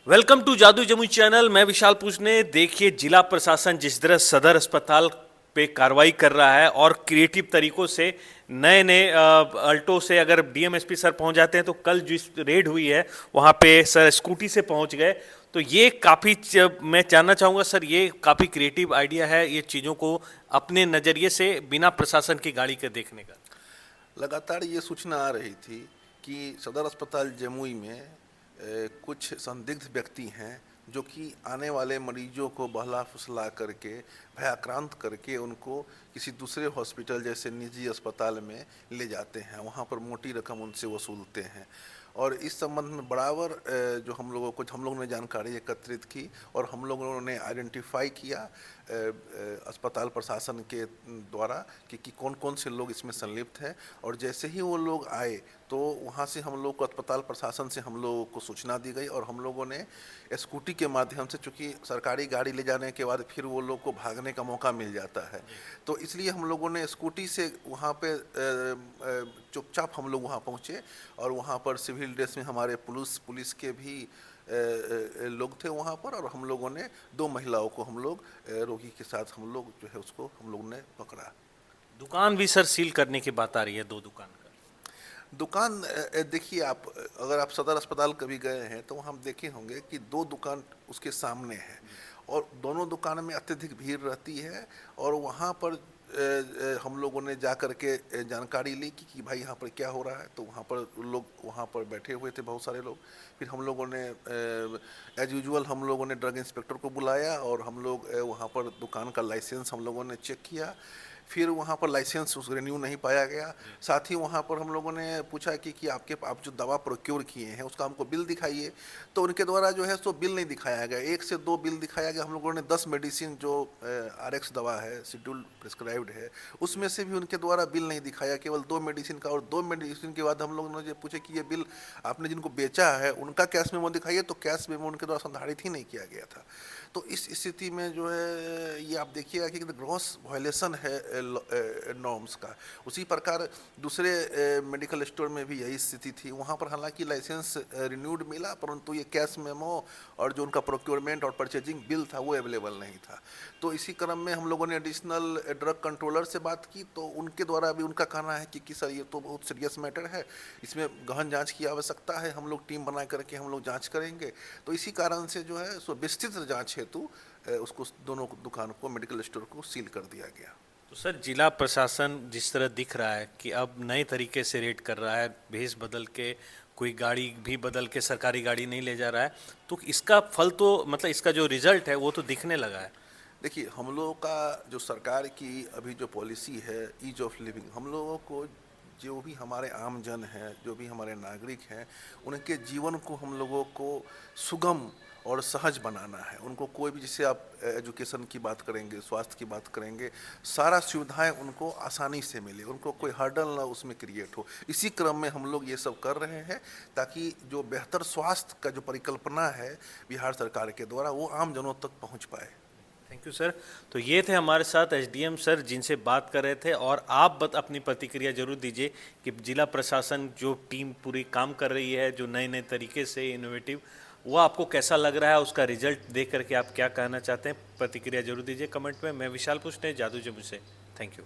Welcome to जादू Jamui channel. मैं विशाल पूजने। देखिए, जिला प्रशासन जिस तरह सदर अस्पताल पे कार्रवाई कर रहा है और क्रिएटिव तरीकों से नए नए अल्टो से अगर डीएमएसपी सर पहुंच जाते हैं, तो कल जिस रेड हुई है वहां पे सर स्कूटी से पहुंच गए। तो ये काफ़ी मैं जानना चाहूँगा सर, ये काफ़ी क्रिएटिव आइडिया है ये चीज़ों को अपने नज़रिए से बिना प्रशासन की गाड़ी के देखने का। लगातार ये सूचना आ रही थी कि सदर अस्पताल जमुई में कुछ संदिग्ध व्यक्ति हैं जो कि आने वाले मरीजों को बहला फुसला करके भयाक्रांत करके उनको किसी दूसरे हॉस्पिटल जैसे निजी अस्पताल में ले जाते हैं, वहाँ पर मोटी रकम उनसे वसूलते हैं। और इस संबंध में बराबर जो हम लोगों ने जानकारी एकत्रित की और हम लोगों ने आइडेंटिफाई किया अस्पताल प्रशासन के द्वारा कि कौन कौन से लोग इसमें संलिप्त हैं। और जैसे ही वो लोग आए तो वहाँ से हम लोग को अस्पताल प्रशासन से हम लोगों को सूचना दी गई और हम लोगों ने स्कूटी के माध्यम से, चूँकि सरकारी गाड़ी ले जाने के बाद फिर वो लोग को भागने का मौका मिल जाता है, तो इसलिए हम लोगों ने स्कूटी से वहाँ पे चुपचाप हम लोग वहाँ पहुँचे और वहाँ पर सिविल ड्रेस में हमारे पुलिस के भी लोग थे वहाँ पर, और हम लोगों ने 2 महिलाओं को हम लोग रोगी के साथ हम लोग जो है उसको हम लोग ने पकड़ा। दुकान भी सर सील करने की बात आ रही है, 2 दुकान का। दुकान देखिए, आप अगर आप सदर अस्पताल कभी गए हैं तो हम देखे होंगे कि 2 दुकान उसके सामने है और दोनों दुकान में अत्यधिक भीड़ रहती है। और वहाँ पर हम लोगों ने जा कर के जानकारी ली कि भाई यहाँ पर क्या हो रहा है, तो वहाँ पर लोग वहाँ पर बैठे हुए थे बहुत सारे लोग। फिर हम लोगों ने एज यूजुअल हम लोगों ने ड्रग इंस्पेक्टर को बुलाया और हम लोग वहाँ पर दुकान का लाइसेंस हम लोगों ने चेक किया। फिर वहाँ पर लाइसेंस उस रिन्यू नहीं पाया गया। साथ ही वहाँ पर हम लोगों ने पूछा कि आप जो दवा प्रोक्योर किए हैं उसका हमको बिल दिखाइए, तो उनके द्वारा जो है सो बिल नहीं दिखाया गया। 1 से 2 बिल दिखाया गया। हम लोगों ने 10 मेडिसिन जो आरएक्स दवा है, शेड्यूल प्रिस्क्राइब्ड है, उसमें से भी उनके द्वारा बिल नहीं दिखाया, केवल 2 मेडिसिन का। और 2 मेडिसिन के बाद हम लोगों ने जो पूछे कि ये बिल आपने जिनको बेचा है उनका कैश मेमो दिखाइए, तो कैश मेमो उनके द्वारा संधारित ही नहीं किया गया था। तो इस स्थिति में जो है ये आप देखिएगा कि ग्रॉस वायलेशन है नॉर्म्स का। उसी प्रकार दूसरे मेडिकल स्टोर में भी यही स्थिति थी। वहाँ पर हालांकि लाइसेंस रिन्यूड मिला, परंतु ये कैश मेमो और जो उनका प्रोक्योरमेंट और परचेजिंग बिल था वो अवेलेबल नहीं था। तो इसी क्रम में हम लोगों ने एडिशनल ड्रग कंट्रोलर से बात की, तो उनके द्वारा भी उनका कहना है कि सर ये तो बहुत सीरियस मैटर है, इसमें गहन जाँच की आवश्यकता है, हम लोग टीम बना करके हम लोग जाँच करेंगे। तो इसी कारण से जो है सो विस्तृत जाँच हेतु उसको दोनों दुकान को, मेडिकल स्टोर को सील कर दिया गया। तो सर, जिला प्रशासन जिस तरह दिख रहा है कि अब नए तरीके से रेड कर रहा है, भेस बदल के, कोई गाड़ी भी बदल के सरकारी गाड़ी नहीं ले जा रहा है, तो इसका फल तो मतलब इसका जो रिजल्ट है वो तो दिखने लगा है। देखिए, हम लोगों का जो सरकार की अभी जो पॉलिसी है ईज ऑफ लिविंग, हम लोगों को जो भी हमारे आम जन हैं, जो भी हमारे नागरिक हैं, उनके जीवन को हम लोगों को सुगम और सहज बनाना है। उनको कोई भी, जैसे आप एजुकेशन की बात करेंगे, स्वास्थ्य की बात करेंगे, सारा सुविधाएं उनको आसानी से मिले, उनको कोई हर्डल ना उसमें क्रिएट हो। इसी क्रम में हम लोग ये सब कर रहे हैं ताकि जो बेहतर स्वास्थ्य का जो परिकल्पना है बिहार सरकार के द्वारा वो आम जनों तक पहुँच पाए। Thank you sir. तो ये थे हमारे साथ एसडीएम सर जिनसे बात कर रहे थे, और आप अपनी प्रतिक्रिया जरूर दीजिए कि जिला प्रशासन जो टीम पूरी काम कर रही है, जो नए नए तरीके से इनोवेटिव, वो आपको कैसा लग रहा है, उसका रिजल्ट देख करके आप क्या कहना चाहते हैं। प्रतिक्रिया जरूर दीजिए कमेंट में। मैं विशाल पुष्टे, जादू जमुई से। Thank you.